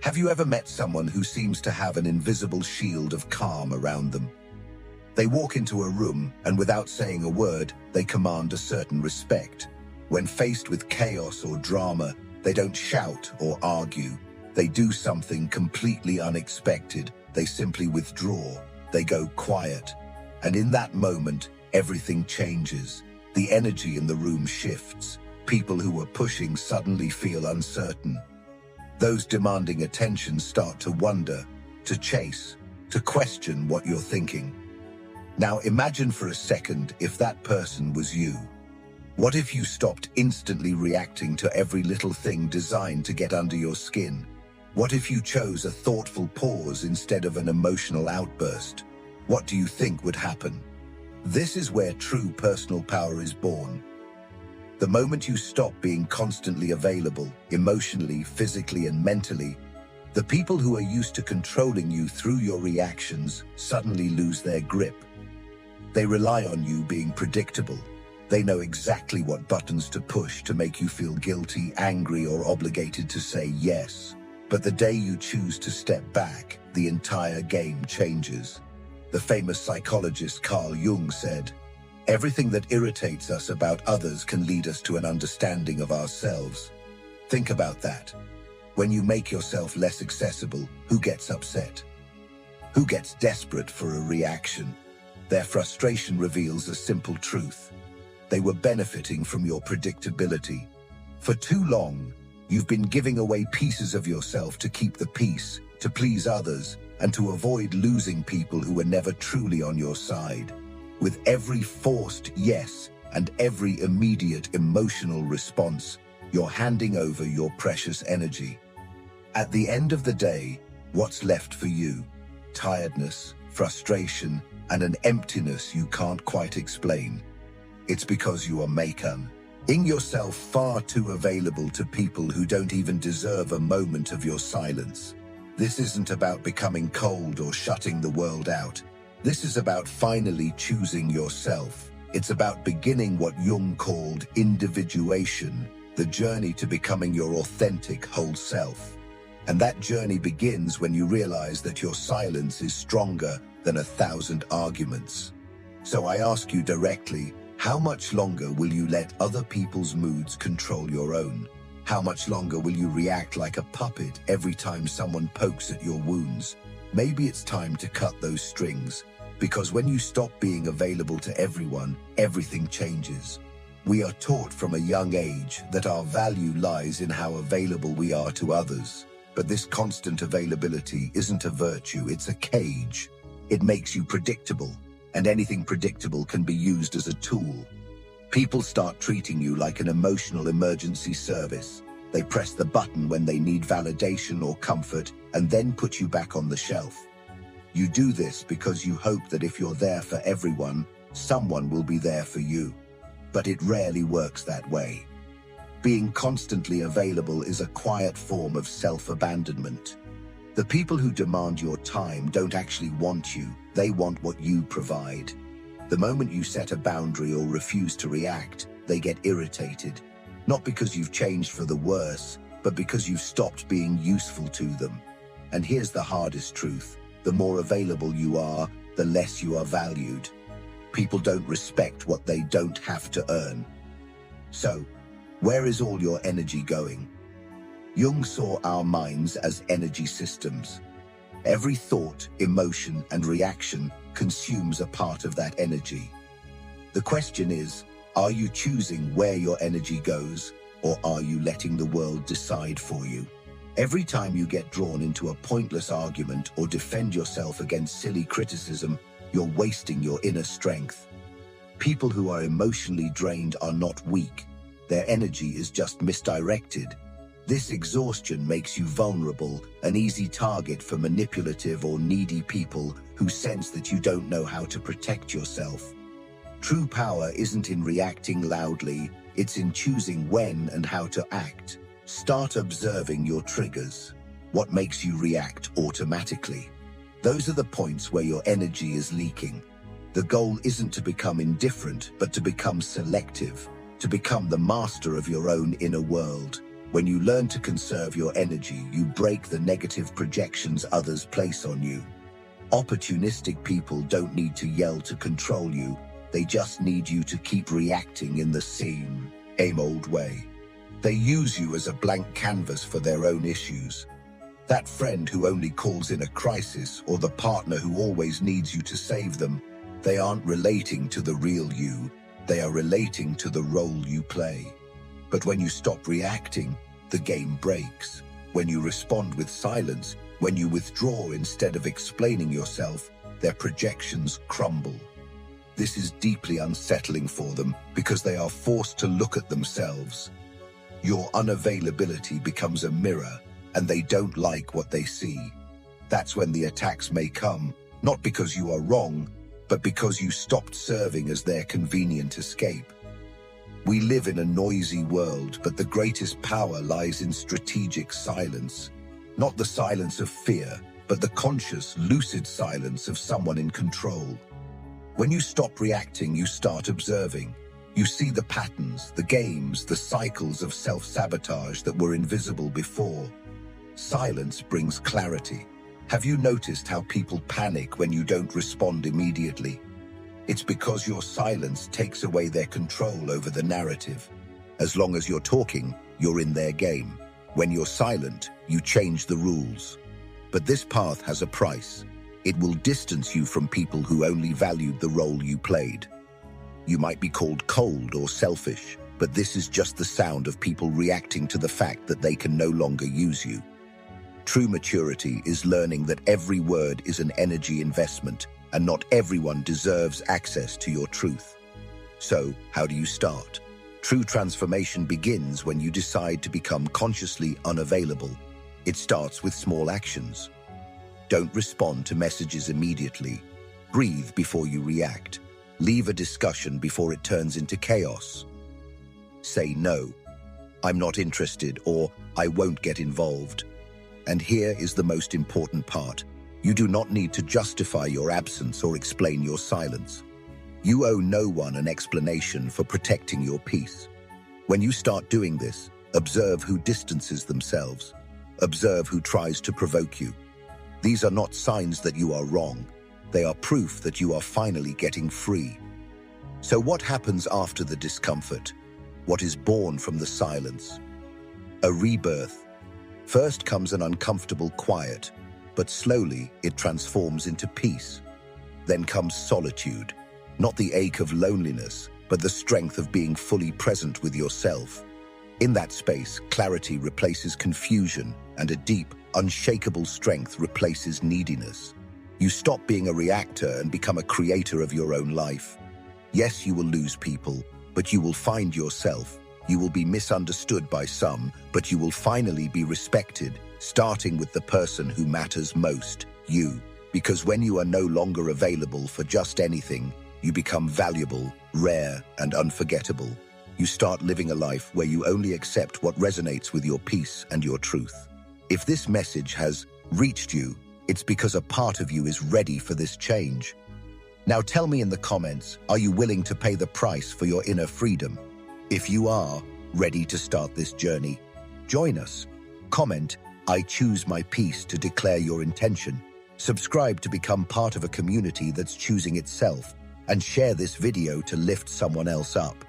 Have you ever met someone who seems to have an invisible shield of calm around them? They walk into a room and without saying a word, they command a certain respect. When faced with chaos or drama, they don't shout or argue. They do something completely unexpected. They simply withdraw. They go quiet. And in that moment, everything changes. The energy in the room shifts. People who were pushing suddenly feel uncertain. Those demanding attention start to wonder, to chase, to question what you're thinking. Now imagine for a second if that person was you. What if you stopped instantly reacting to every little thing designed to get under your skin? What if you chose a thoughtful pause instead of an emotional outburst? What do you think would happen? This is where true personal power is born. The moment you stop being constantly available, emotionally, physically, and mentally, the people who are used to controlling you through your reactions suddenly lose their grip. They rely on you being predictable. They know exactly what buttons to push to make you feel guilty, angry, or obligated to say yes. But the day you choose to step back, the entire game changes. The famous psychologist Carl Jung said, "Everything that irritates us about others can lead us to an understanding of ourselves." Think about that. When you make yourself less accessible, who gets upset? Who gets desperate for a reaction? Their frustration reveals a simple truth. They were benefiting from your predictability. For too long, you've been giving away pieces of yourself to keep the peace, to please others, and to avoid losing people who were never truly on your side. With every forced yes and every immediate emotional response, you're handing over your precious energy. At the end of the day, what's left for you? Tiredness, frustration, and an emptiness you can't quite explain. It's because you are making yourself far too available to people who don't even deserve a moment of your silence. This isn't about becoming cold or shutting the world out. This is about finally choosing yourself. It's about beginning what Jung called individuation, the journey to becoming your authentic whole self. And that journey begins when you realize that your silence is stronger than 1,000 arguments. So I ask you directly, how much longer will you let other people's moods control your own? How much longer will you react like a puppet every time someone pokes at your wounds? Maybe it's time to cut those strings, because when you stop being available to everyone, everything changes. We are taught from a young age that our value lies in how available we are to others. But this constant availability isn't a virtue, it's a cage. It makes you predictable, and anything predictable can be used as a tool. People start treating you like an emotional emergency service. They press the button when they need validation or comfort, and then put you back on the shelf. You do this because you hope that if you're there for everyone, someone will be there for you. But it rarely works that way. Being constantly available is a quiet form of self-abandonment. The people who demand your time don't actually want you, they want what you provide. The moment you set a boundary or refuse to react, they get irritated. Not because you've changed for the worse, but because you've stopped being useful to them. And here's the hardest truth. The more available you are, the less you are valued. People don't respect what they don't have to earn. So, where is all your energy going? Jung saw our minds as energy systems. Every thought, emotion, and reaction consumes a part of that energy. The question is, are you choosing where your energy goes, or are you letting the world decide for you? Every time you get drawn into a pointless argument or defend yourself against silly criticism, you're wasting your inner strength. People who are emotionally drained are not weak. Their energy is just misdirected. This exhaustion makes you vulnerable, an easy target for manipulative or needy people who sense that you don't know how to protect yourself. True power isn't in reacting loudly, it's in choosing when and how to act. Start observing your triggers. What makes you react automatically? Those are the points where your energy is leaking. The goal isn't to become indifferent, but to become selective, to become the master of your own inner world. When you learn to conserve your energy, you break the negative projections others place on you. Opportunistic people don't need to yell to control you. They just need you to keep reacting in the same old way. They use you as a blank canvas for their own issues. That friend who only calls in a crisis, or the partner who always needs you to save them, they aren't relating to the real you. They are relating to the role you play. But when you stop reacting, the game breaks. When you respond with silence, when you withdraw instead of explaining yourself, their projections crumble. This is deeply unsettling for them because they are forced to look at themselves. Your unavailability becomes a mirror, and they don't like what they see. That's when the attacks may come, not because you are wrong, but because you stopped serving as their convenient escape. We live in a noisy world, but the greatest power lies in strategic silence. Not the silence of fear, but the conscious, lucid silence of someone in control. When you stop reacting, you start observing. You see the patterns, the games, the cycles of self-sabotage that were invisible before. Silence brings clarity. Have you noticed how people panic when you don't respond immediately? It's because your silence takes away their control over the narrative. As long as you're talking, you're in their game. When you're silent, you change the rules. But this path has a price. It will distance you from people who only valued the role you played. You might be called cold or selfish, but this is just the sound of people reacting to the fact that they can no longer use you. True maturity is learning that every word is an energy investment, and not everyone deserves access to your truth. So, how do you start? True transformation begins when you decide to become consciously unavailable. It starts with small actions. Don't respond to messages immediately. Breathe before you react. Leave a discussion before it turns into chaos. Say no. I'm not interested, or I won't get involved. And here is the most important part. You do not need to justify your absence or explain your silence. You owe no one an explanation for protecting your peace. When you start doing this, observe who distances themselves. Observe who tries to provoke you. These are not signs that you are wrong. They are proof that you are finally getting free. So what happens after the discomfort? What is born from the silence? A rebirth. First comes an uncomfortable quiet, but slowly it transforms into peace. Then comes solitude, not the ache of loneliness, but the strength of being fully present with yourself. In that space, clarity replaces confusion, and a deep, unshakable strength replaces neediness. You stop being a reactor and become a creator of your own life. Yes, you will lose people, but you will find yourself. You will be misunderstood by some, but you will finally be respected, starting with the person who matters most, you. Because when you are no longer available for just anything, you become valuable, rare, and unforgettable. You start living a life where you only accept what resonates with your peace and your truth. If this message has reached you, it's because a part of you is ready for this change. Now tell me in the comments, are you willing to pay the price for your inner freedom? If you are ready to start this journey, join us. Comment, I choose my peace, to declare your intention. Subscribe to become part of a community that's choosing itself, and share this video to lift someone else up.